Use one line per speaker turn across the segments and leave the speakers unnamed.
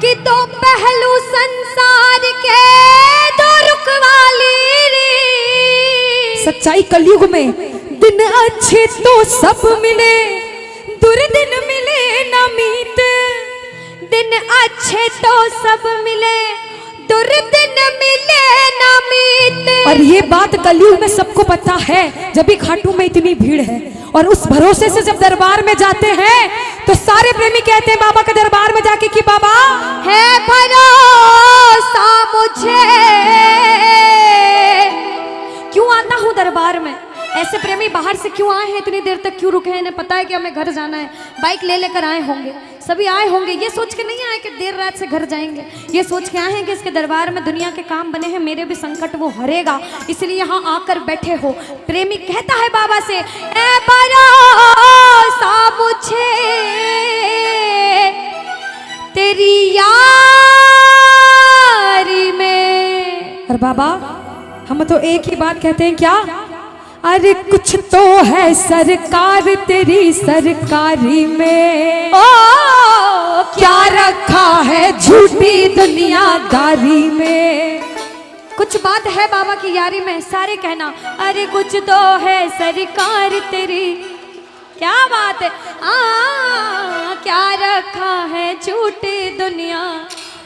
कि दो पहलू संसार के दो रुख वाली रे।
सच्चाई कलयुग में दिन अच्छे तो सब मिले, दुर्दिन मिले न मीत।
दिन अच्छे तो सब मिले, दुर्दिन मिले न मीत।
और ये बात कलयुग में सबको पता है, जब भी खाटू में इतनी भीड़ है। और उस भरोसे से जब दरबार में जाते हैं तो सारे प्रेमी कहते हैं बाबा के दरबार में जाके कि बाबा
है भरोसा मुझे। क्यों आता हूँ दरबार में? ऐसे प्रेमी बाहर से क्यों आए हैं, इतनी देर तक क्यों रुके हैं? इन्हें पता है कि हमें घर जाना है, बाइक ले लेकर आए होंगे, सभी आए होंगे। ये सोच के नहीं आए कि देर रात से घर जाएंगे, ये सोच के आए हैं कि इसके दरबार में दुनिया के काम बने हैं, मेरे भी संकट वो हरेगा, इसलिए यहाँ आकर बैठे हो। प्रेमी कहता है बाबा से, ऐ भरोसा मुझे तेरी यारी में।
और बाबा हम तो एक ही बात कहते हैं, क्या? अरे कुछ तो है सरकार तेरी सरकारी में,
ओ
क्या रखा है झूठी दुनियादारी में।
कुछ बात है बाबा की यारी में, सारे कहना अरे कुछ तो है सरकार तेरी। क्या बात है, क्या रखा है झूठी दुनिया।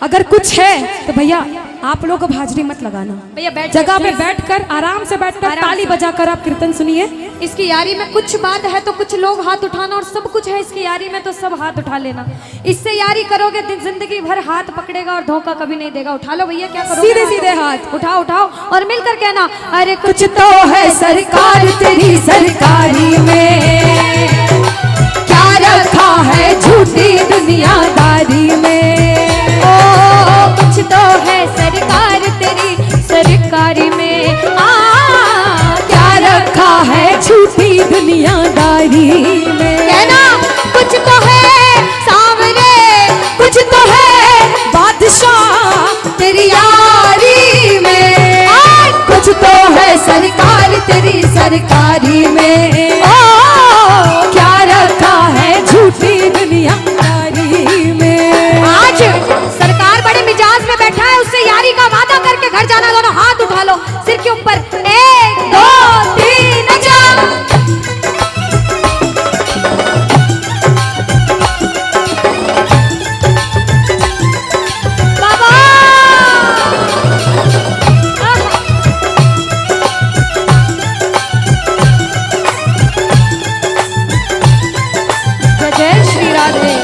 अगर कुछ है तो भैया आप लोग अब हाजिरी मत लगाना,
भैया बैठ
जगह पे बैठकर आराम से बैठकर ताली बजाकर आप कीर्तन सुनिए।
इसकी यारी में कुछ बात है तो कुछ लोग हाथ उठाना, और सब कुछ है इसकी यारी में तो सब हाथ उठा लेना। इससे यारी करोगे जिंदगी भर हाथ पकड़ेगा और धोखा कभी नहीं देगा। उठा लो भैया, क्या करोगे?
सीधे सीधे हाथ
उठाओ उठाओ और मिलकर कहना अरे
कुछ तो है सरकार तेरी सरकारी में, क्या रखा है झूठी दुनियादारी में।
कुछ तो है सरकार तेरी सरकारी में,
क्या रखा है झूठी दुनियादारी में।
कहना कुछ तो है सावरे,
कुछ तो है बादशाह तेरी यारी में, कुछ तो है सरकार तेरी सरकारी में। क्या रखा है झूठी दुनियादारी में।
आज सरकार बड़े मिजाज में बैठा है, उससे यारी का वादा करके घर जाना। दोनों हाथ उठा लो सिर के ऊपर, 1 2 3 जा। बाबा जय जय श्री राधे।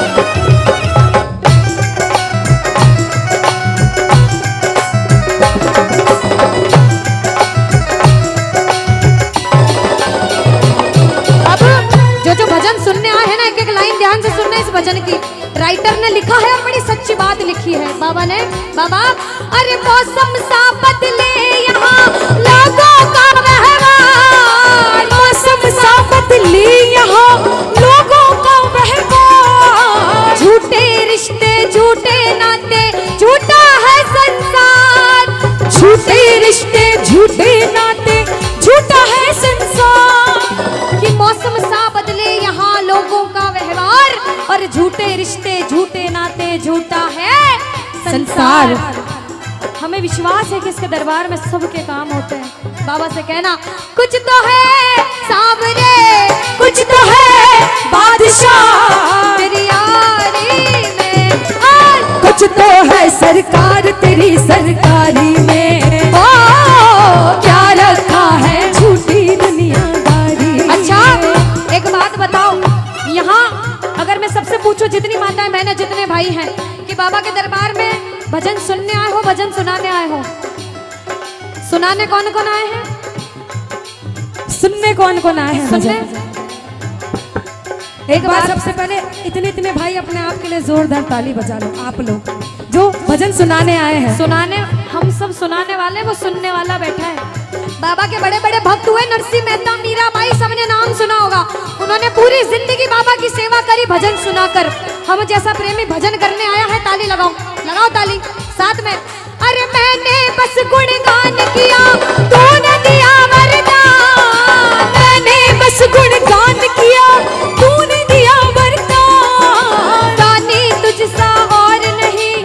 जो भजन सुनने आए हैं ना, एक एक लाइन ध्यान से सुनना इस भजन की। राइटर ने लिखा है और बड़ी सच्ची बात लिखी है बाबा ने। बाबा अरे मौसम सा बदले यहाँ लोगों का व्यवहार,
मौसम सा बदले यहाँ लोगों का व्यवहार।
झूठे रिश्ते झूठे नाते झूठा है संसार,
झूठे रिश्ते झूठे नाते झूठा है संसार।
कि मौसम सा बदले यहाँ लोगों का व्यवहार, और झूठे रिश्ते झूठे नाते झूठा है संसार। हमें विश्वास है कि इसके दरबार में सबके काम होते हैं। बाबा से कहना कुछ तो है सावरे,
कुछ तो है बादशाह
तेरी यारी में,
कुछ तो है सरकार तेरी सरकारी में। ओ क्या रखा है झूठी दुनियादारी।
अच्छा एक बात बताओ, यहाँ अगर मैं सबसे पूछूं, जितनी माताएं बहनें जितने भाई हैं, कि बाबा के दरबार में भजन सुनने आए हो भजन सुनाने आए हो? सुनाने कौन कौन आए हैं?
सुनने कौन कौन आए हैं?
सुनने
एक बार सबसे पहले इतने इतने भाई अपने आप के लिए जोरदार ताली बजा लो, आप लोग जो भजन सुनाने आए हैं।
सुनाने हम सब सुनाने वाले, वो सुनने वाला बैठा है। बाबा के बड़े बड़े भक्त हुए, नरसिंह मेहता, मीराबाई, सबने नाम सुना होगा। उन्होंने पूरी जिंदगी बाबा की सेवा करी भजन सुनाकर। हम जैसा प्रेमी भजन करने आया है, ताली लगाओ, लगाओ ताली साथ में। अरे मैंने बस गुणगान किया, तूने दिया वरदान।
मैंने बस गुणगान किया, तूने दिया वरदान।
दानी तुझसा और नहीं,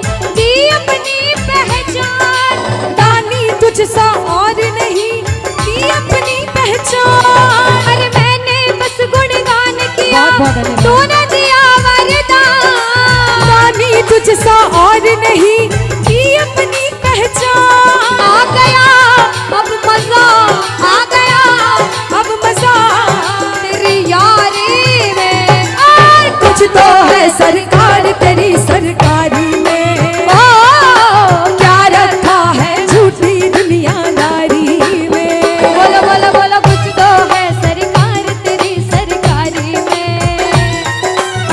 नहीं की अपनी पहचान।
आ गया अब मजा, आ गया
अब मजा
तेरी यारी में।
और कुछ तो है सरकार तेरी सरकारी में, क्या रखा है झूठी दुनियादारी में।
बोलो बोलो बोलो, कुछ तो है सरकार तेरी सरकारी में।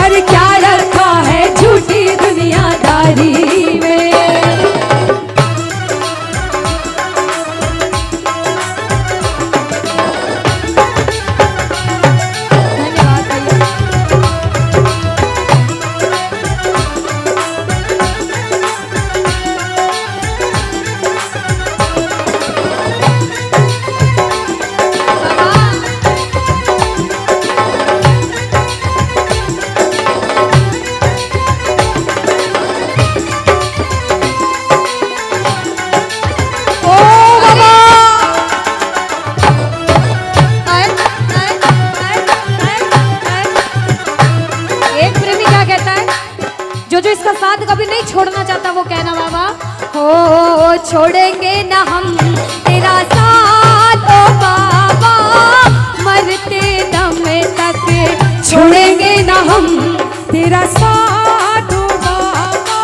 अरे क्या रखा है झूठी दुनियादारी में।
धन्यवाद भैया।
ओ बाबा
एक प्रेमी क्या कहता है, जो इसका साथ कभी नहीं छोड़ना चाहता वो कहना बाबा, हो छोड़ेंगे ना हम तेरा साथ ओ बाबा, मरते दम तक
छोड़ेंगे ना हम तेरा साथ ओ बाबा,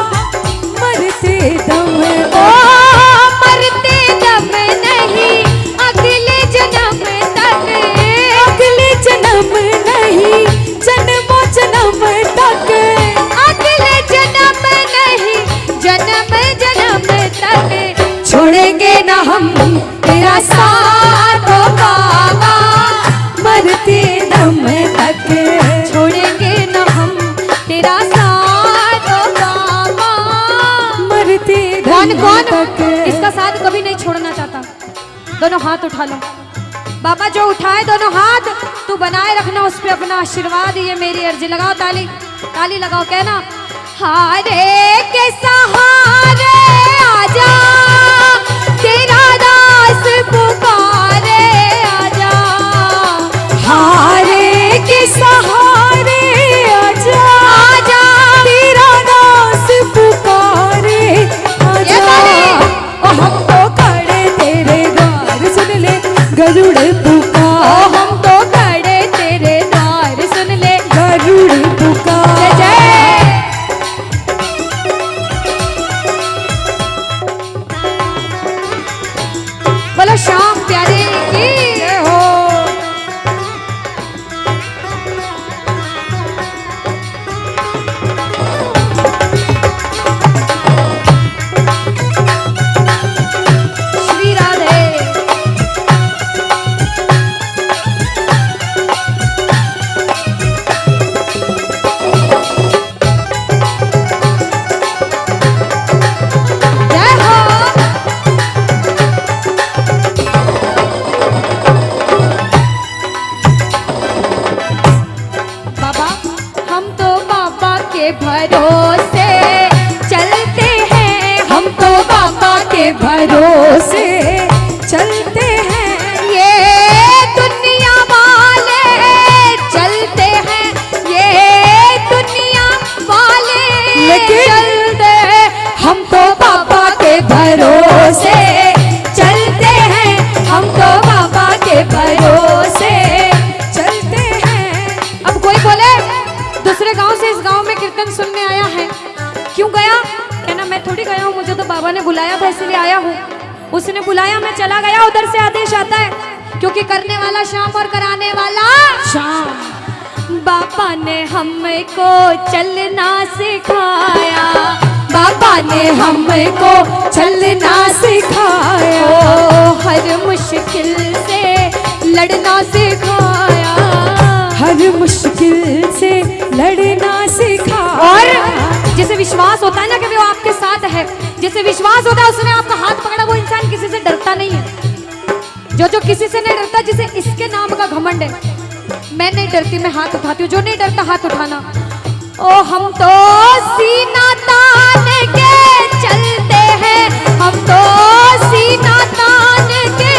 मरते दम
ओ मरते दम नहीं अगले जन्म तक,
अगले जन्म नहीं जन्मों जन्म तक,
अगले जन्म नहीं जन्म जन्म तक
छोड़ेंगे ना हम तेरा साथ ओ बाबा, मरते दम तक।
छोड़ेंगे न हम तेरा साथ ओ बाबा।
मरते
कौन
दम
कौन
तक।
इसका साथ कभी नहीं छोड़ना चाहता? दोनों हाथ उठा लो बाबा, जो उठाए दोनों हाथ, तू बनाए रखना उस पे अपना आशीर्वाद, ये मेरी अर्जी। लगाओ ताली, ताली लगाओ, कहना हारे के सहारे आजा, तेरा दास पुकारे आजा।
हारे के सहारे आजा,
आजा
तेरा दास पुकारे
ये
आजा।
ताली।
ओ हम तो खड़े तेरे द्वार, सुन ले गरुड़
ओ
पुकार,
हम तो खड़े तेरे द्वार, सुन ले
गरुड़ पुकार।
जय जय। बोलो श्याम प्यारे की
जय हो।
श्री राधे। जय हो। बाबा हम तो बाबा के भरोसे चलते हैं,
हम तो बाबा के भरोसे चलते हैं,
ये दुनिया वाले चलते हैं, ये दुनिया वाले
लेकिन
चलते हैं।
हम तो बाबा के भरोसे चलते हैं, हम तो बाबा के भरोसे चलते हैं।
अब कोई बोले दूसरे गांव से इस गांव में कीर्तन सुनने आया है, क्यों गया? कहना मैं थोड़ी गया हूँ, मुझे तो बाबा ने बुलाया था इसलिए आया हूँ। उसने बुलाया, मैं चला गया, उधर से आदेश आता है, क्योंकि करने वाला श्याम और कराने वाला
शाम।
बाबा ने हमको चलना सिखाया,
बाबा ने हमको चलना सिखाया,
ओ हर मुश्किल से लड़ना सिखाया,
हर मुश्किल से लड़ना सिखाया।
और जिसे विश्वास होता है ना कि वो आपके साथ है, जिसे विश्वास होता है उसने आपका हाथ पकड़ा, वो इंसान किसी से डरता नहीं है। जो किसी से नहीं डरता, जिसे इसके नाम का घमंड है, मैं नहीं डरती, मैं हाथ उठाती हूँ। जो नहीं डरता हाथ उठाना। ओ हम तो सीना तान के चलते हैं, हम तो सीना तान के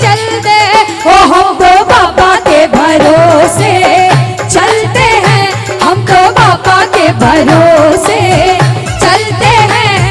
चलते हैं।
ओ हम तो बाबा के भरोसे चलते हैं, हम तो बाबा के भरोसे चलते हैं,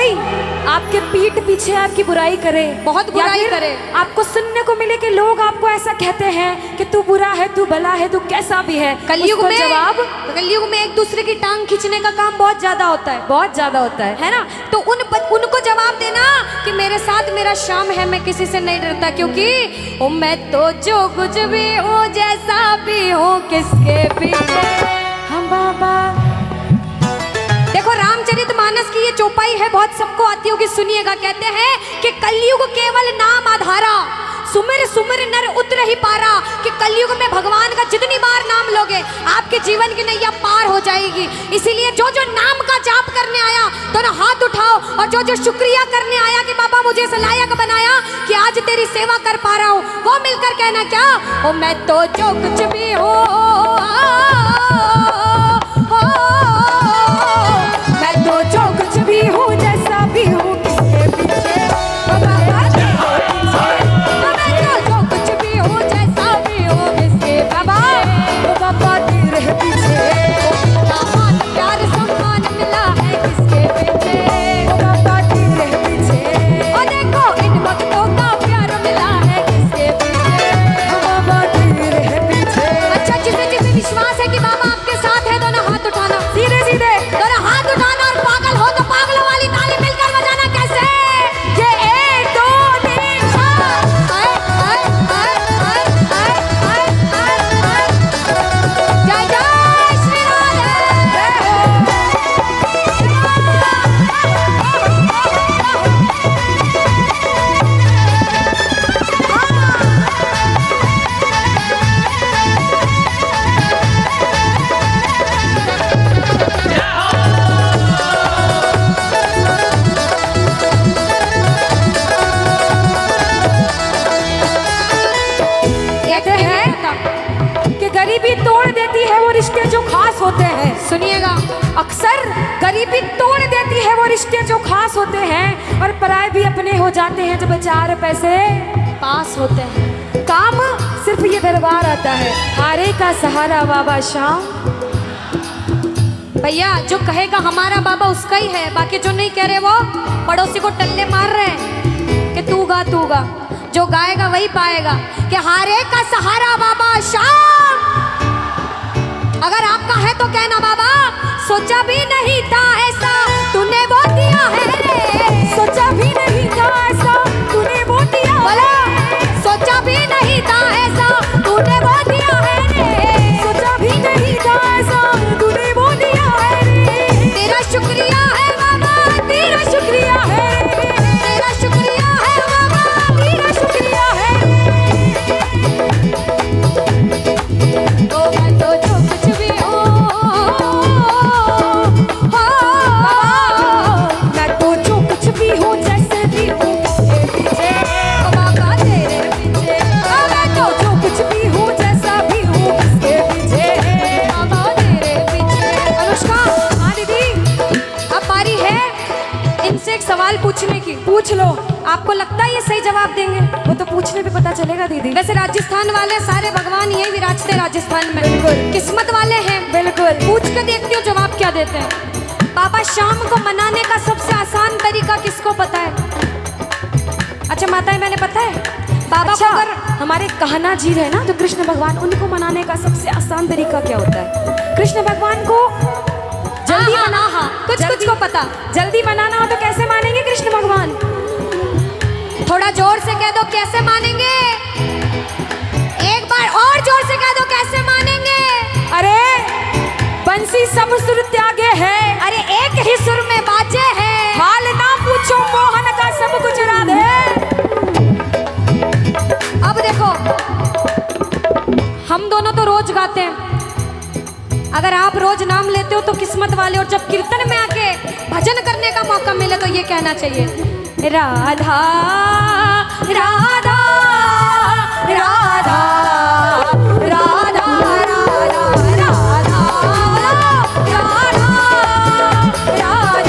कोई आपके पीठ पीछे आपकी बुराई करे,
बहुत
या
बुराई
फिर
करे।
आपको सुनने को मिले कि लोग आपको ऐसा कहते हैं कि तू बुरा है, तू भला है, तू कैसा भी है,
कलयुग
उसको
में
जवाब
कलयुग में एक दूसरे की टांग खींचने का काम बहुत ज्यादा होता है,
बहुत ज्यादा होता है।
ना। तो उनको जवाब देना कि मेरे साथ मेरा शाम है, मैं किसी से नहीं डरता, क्योंकि ओ मैं तो जो कुछ भी हूँ, जैसा भी हूँ, किसके पीछे
हम बाबा।
देखो रामचरितमानस की ये चौपाई है, बहुत सबको आती होगी, सुनिएगा। कहते हैं कि कलयुग केवल नाम आधारा, सुमिर सुमिर नर उतर ही पारा। कि कलयुग में भगवान का जितनी बार नाम लोगे आपके जीवन की नैया पार हो जाएगी। इसीलिए जो जो नाम का जाप करने आया दोनों हाथ उठाओ, और जो जो शुक्रिया करने आया कि बाबा मुझे इस लायक बनाया कि आज तेरी सेवा कर पा रहा हूँ, वो मिलकर कहना क्या, ओ मैं तो जो कुछ भी हूँ,
मैं तो जो कुछ भी हूँ, जैसा भी हूँ, किसके पीछे ओ बाबा तेरे पीछे।
मैं तो जो कुछ भी हूँ, जैसा भी हूँ, किसके
बाबा ओ बाबा तेरे पीछे।
दामाद प्यार सम्मान मिला है, किसके पीछे
ओ बाबा तेरे पीछे।
और देखो इन भक्तों का प्यार मिला है, किसके पीछे
ओ बाबा तेरे पीछे।
अच्छा, जिसे जिसे विश्वास है कि बाबा आपके साथ है, दोनों हाथ उठाना,
सीधे सीधे
दोनों हाथ उठाना। और पागल हो तो पागलों वाली ताली मिलकर बजाना। कैसे?
ये 1 2 3
जय जय श्री
कहते हैं कि गरीबी तोड़ देती है वो रिश्ते जो खास होते हैं।
सुनिएगा,
अक्सर गरीबी तोड़ देती है वो रिश्ते जो खास होते हैं, और पराए भी अपने हो जाते हैं जब 4 पैसे
पास होते हैं।
काम सिर्फ ये दरबार आता है, हारे का सहारा बाबा शाम।
भैया जो कहेगा हमारा बाबा उसका ही है, बाकी जो नहीं कह रहे वो पड़ोसी को टल्ले मार रहे हैं कि तू गा तू गा। जो गाएगा वही पाएगा कि हारे का सहारा बाबा शाम। अगर आपका है तो कहना बाबा सोचा भी नहीं था ऐसा तूने वो दिया है रे।
सोचा भी नहीं था ऐसा तूने वो दिया।
बोला सोचा भी नहीं था ऐसा तूने वो दिया है रे।
सोचा भी नहीं था ऐसा तूने वो दिया है रे।
तेरा शुक्रिया है बाबा, तेरा शुक्रिया है, तेरा शुक्रिया है बाबा, तेरा शुक्रिया है। तो मैं तो जो कुछ भी हूँ,
मैं तो जो कुछ भी हूँ जैसे भी हूँ किसके पीछे।
ओ बाबा तेरे पीछे।
मैं तो जो कुछ भी हूँ जैसा भी हूँ किसके पीछे।
बाबा तेरे पीछे। अनुष्का,
हाँ दीदी,
अब बारी है इनसे एक सवाल पूछने की।
पूछ लो।
आपको लगता है ये सही जवाब देंगे?
वो तो पूछने पे पता चलेगा दीदी।
वैसे राजस्थान वाले सारे भगवान यही विराजते राजस्थान में।
बिल्कुल।
किस्मत वाले हैं।
बिल्कुल।
पूछ के देखती हूँ जवाब क्या देते हैं। बाबा शाम को मनाने का सबसे आसान तरीका किसको पता है? अच्छा माताएं, मैंने पता है बाबा
अच्छा,
को अगर
हमारे कहना जी है ना जो कृष्ण भगवान, उनको मनाने का सबसे आसान तरीका क्या होता है? कृष्ण भगवान को जल्दी
हाँ,
मना,
हाँ, हाँ, कुछ
जल्दी-
को पता।
जल्दी मनाना हो तो कैसे मानेंगे कृष्ण भगवान?
थोड़ा जोर से कह दो कैसे मानेंगे। एक बार और जोर से कह दो कैसे मानेंगे।
अरे बंसी सब सुर त्यागे है,
अरे एक ही सुर में बाजे है।
हाल ना पूछो मोहन का सब कुछ राधे।
अब देखो हम दोनों तो रोज गाते हैं, अगर आप रोज नाम लेते हो तो किस्मत वाले। और जब कीर्तन में आके भजन करने का मौका मिले तो ये कहना चाहिए राधा राधा राधा राधा राधा राधा राधा।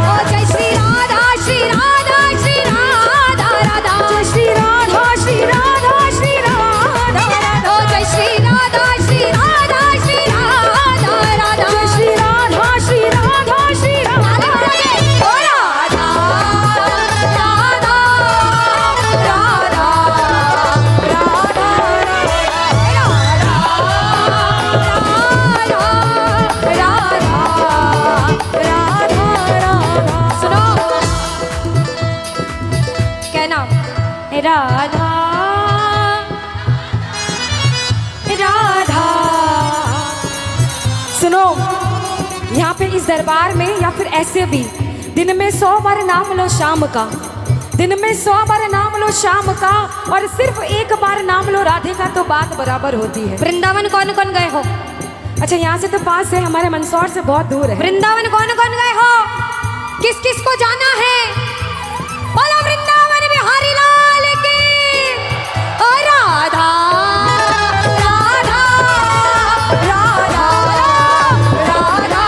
ओ जय श्री राधा श्री राधा श्री राधा राधा।
जय श्री राधा श्री राधा श्री राधा राधा।
ओ जय श्री राधा श्री राधा श्री राधा राधा।
जय श्री राधा श्री राधा राधा राधा। सुनो, यहाँ पे इस दरबार में या फिर ऐसे भी दिन में 100 बार नाम लो शाम का, दिन में 100 बार नाम लो शाम का, और सिर्फ एक बार नाम लो राधे का तो बात बराबर होती है।
वृंदावन कौन कौन गए हो?
अच्छा, यहाँ से तो पास है, हमारे मंदसौर से बहुत दूर है।
वृंदावन कौन कौन गए हो? किस किस को जाना है? बोलो वृंदावन बिहारी लाल की। ओ राधा राधा राधा राधा राधा।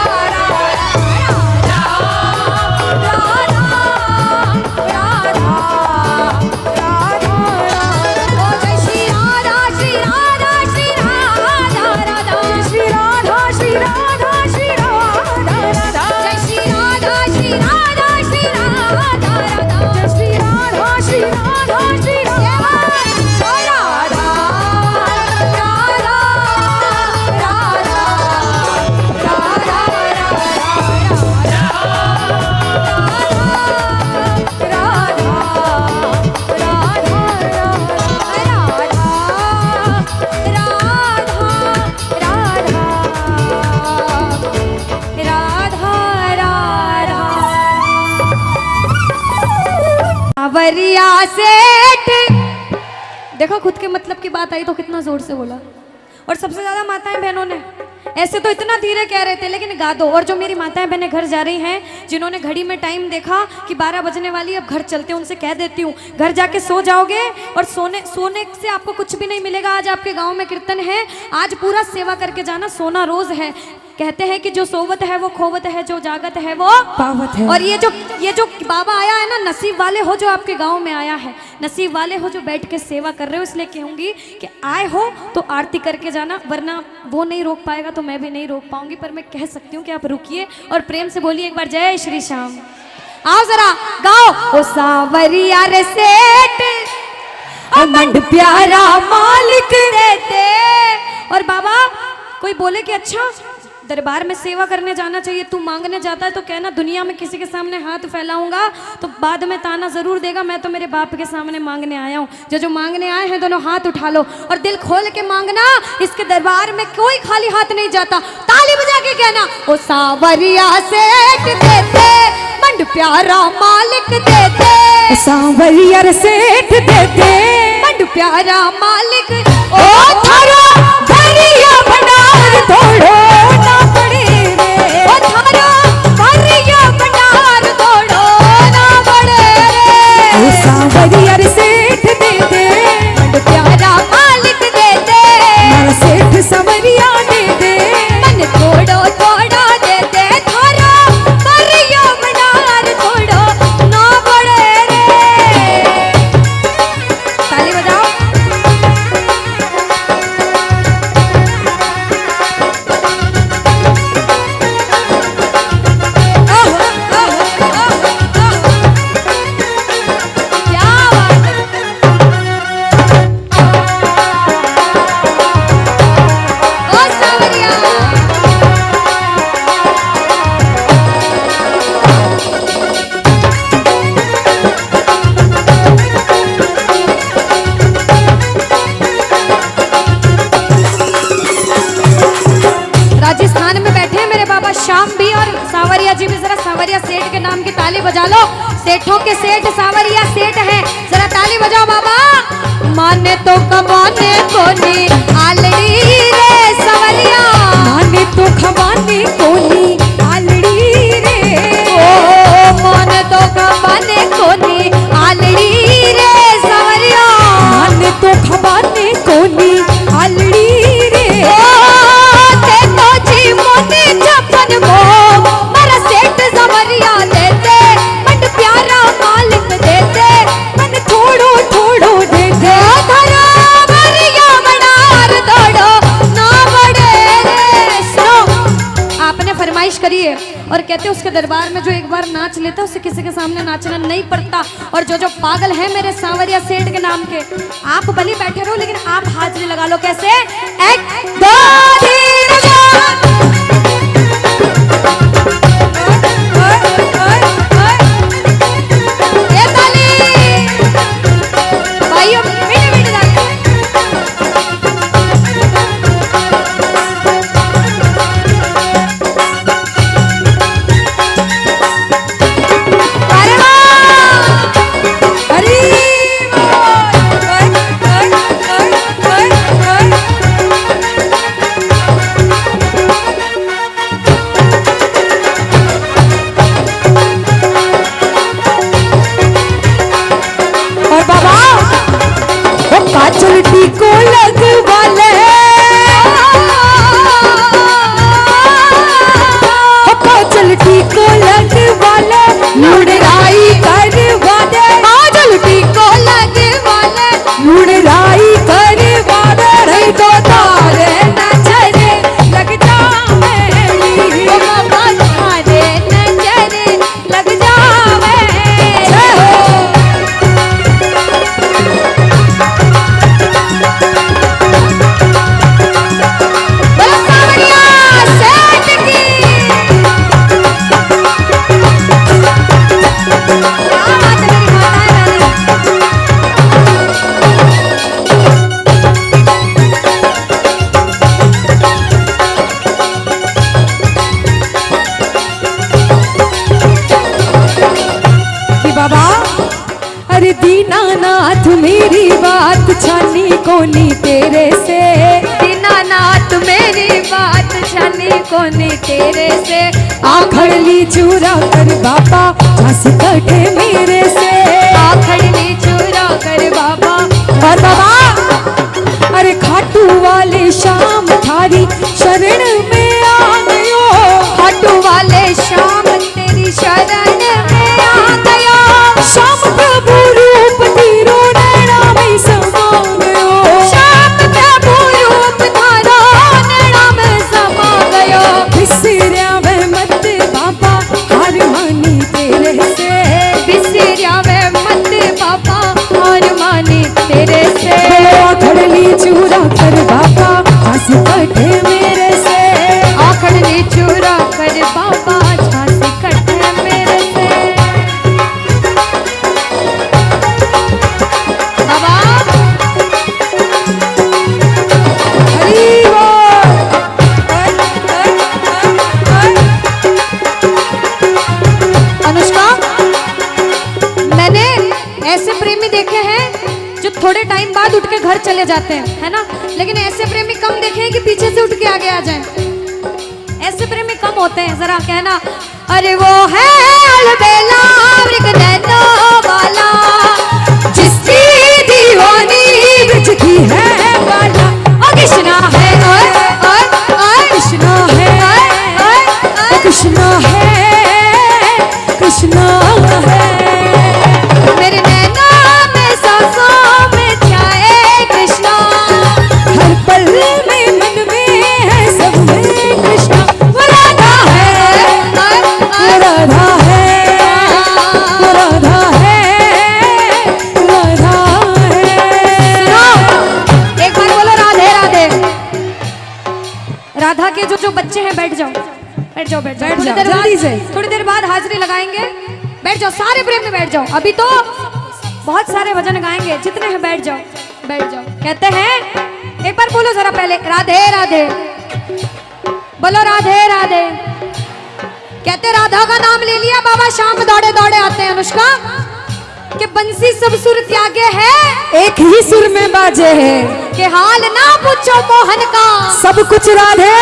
ओ जय श्री राधा श्री राधा श्री राधा राधा।
श्री राधा श्री राधा श्री राधा राधा।
जय श्री राधा श्री राधा श्री राधा राधा।
जय श्री राधा श्री राधा श्री राधा।
ओ राधा राधा सावरिया सेठ। देखो, खुद के मतलब की बात आई तो कितना जोर से बोला। और सबसे ज्यादा माताएं बहनों ने, ऐसे तो इतना धीरे कह रहे थे लेकिन गा दो। और जो मेरी माताएं बहनें घर जा रही हैं, जिन्होंने घड़ी में टाइम देखा कि 12 बजने वाली, अब घर चलते हैं, उनसे कह देती हूँ घर जाके सो जाओगे और सोने से आपको कुछ भी नहीं मिलेगा। आज आपके गांव में कीर्तन है, आज पूरा सेवा करके जाना, सोना रोज है। कहते हैं कि जो सोवत है वो खोवत है, जो जागत है वो
पावत है।
और ये जो बाबा आया है ना, नसीब वाले हो जो आपके गांव में आया है, नसीब वाले हो जो बैठ के सेवा कर रहे हो। इसलिए कहूंगी कि आए हो तो आरती करके जाना, वरना वो नहीं रोक पाएगा तो मैं भी नहीं रोक पाऊंगी। पर मैं कह सकती हूँ कि आप रुकिए और प्रेम से बोलिए एक बार जय श्री श्याम। आओ जरा गाओ। ओ सावरिया रे सेठ
मंड प्यारा मालिक
देते। और बाबा कोई बोले कि अच्छा दरबार में सेवा करने जाना चाहिए, तू मांगने जाता है तो कहना दुनिया में किसी के सामने हाथ फैलाऊंगा तो बाद में ताना जरूर देगा। मैं तो मेरे बाप के सामने मांगने आया हूँ। जो मांगने आए हैं दोनों हाथ उठा लो और दिल खोल के मांगना। इसके दरबार में कोई खाली हाथ नहीं जाता। ताली बजा के कहना ओ सावरिया सेठ देते, मंड प्यारा मालिक देते।
सांवरिया रे सेठ देते,
मंड प्यारा मालिक।
ओ थारा भरिया भंडार तोड़ो ना पड़े रे।
ओ थारा भरिया भंडार तोड़ो ना पड़े रे।
ओ सांवरिया रे सेठ देते,
मंड प्यारा मालिक देते।
मारा सेठ सांवरिया देते,
मन तोड़ो तोड़ो देते। थारा भरिया भंडार तोड़ो ना पड़े रे। ताली बजाओ। क्या बात है। ओ सावरिया राजस्थान में बैठे हैं मेरे बाबा श्याम भी और सावरिया जी भी। जरा सावरिया सेठ के नाम की ताली बजा लो। सेठों के सेठ सावरिया सेठ हैं, जरा ताली बजाओ बाबा। माने तो कमाने को नहीं आलड़ी रे सावरिया।
माने तो खवाने कोनी आलड़ी रे।
ओ माने तो कमाने को नहीं आलड़ी रे सावरिया।
माने तो खवाने कोनी आलड़ी रे।
ओ ते तो जी मोने छप्पन को मारा सेठ सावरिया देते। मंड प्यारा मालिक देते।
मन थोड़ो थोड़ो देते।
धरा भरिया भंडार तोड़ो ना पड़े रे। सुनो, आपने फरमाइश करी है और कहते उसके दरबार में जो एक बार नाच लेता उसे किसी के सामने नाचना नहीं पड़ता। और जो पागल है मेरे सांवरिया सेठ के नाम के, आप भले बैठे रहो लेकिन आप हाजिरी लगा लो। कैसे? एक दो तीन चार। ये ताली
बाबा अरे दीनानाथ मेरी बात छानी कोनी तेरे से,
दीनानाथ मेरी बात छानी कोनी तेरे से,
आखड़ ली चूरा कर बाबा झांसी कटे मेरे से,
आखड़ ली चूरा कर बाबा।
और बाबा अरे खाटू वाले शाम थारी शरण में आ गयो,
खाटू वाले शाम तेरी शरण में आ गयो,
श्याम प्रभु रूप तेरो नैना में समा गयो,
श्याम प्रभु रूप थारो नैना में समा गयो,
बिसरिया वे मत बाबा हार मानी तेरे से,
बिसरिया वे मत बाबा हार मानी तेरे से,
आखड़ ली चूरा कर बाबा झांसी कटे मेरे से,
आखड़ ली चूरा कर बाबा झांसी कटे मेरे से। बाबा
हरि बोल।
अनुष्का, मैंने ऐसे प्रेमी देखे हैं जो थोड़े टाइम बाद उठ के घर चले जाते हैं, है ना, लेकिन ऐसे प्रेमी कम देखे हैं कि पीछे से उठ के आगे आ जाएं। ऐसे प्रेमी कम होते हैं, जरा कहना अरे वो है अलबेला मृग नैनों वाला,
जिसकी दीवानी ब्रज की है बाला,
ओ कृष्णा है, ओए ओए ओए
कृष्णा है,
ओए
कृष्णा है, कृष्णा है,
मेरे नैना में सांसों में छाए कृष्णा,
हर पल में मन में है सब में कृष्णा,
वो राधा है,
वो राधा है, वो राधा है, राधा है।
सुनो, एक बार बोलो राधे राधे। राधा के जो बच्चे हैं बैठ जाओ, बैठ जाओ, बैठ जाओ,
बैठ
थोड़ी
जाओ,
देर
जल्दी
बाद,
से।
थोड़ी देर बाद हाजिरी लगाएंगे। बैठ जाओ, सारे प्रेम में बैठ जाओ, अभी तो बहुत सारे भजन गाएंगे, जितने हैं बैठ जाओ, बैठ जाओ। कहते हैं, एक बार बोलो जरा पहले राधे राधे, बोलो राधे राधे। कहते राधा का नाम ले लिया बाबा शाम दौड़े दौड़े आते हैं। अनुष्का, कि बंसी सब सुर त्यागे है,
एक ही सुर में बाजे है,
कि हाल ना पूछो मोहन का,
सब कुछ राधे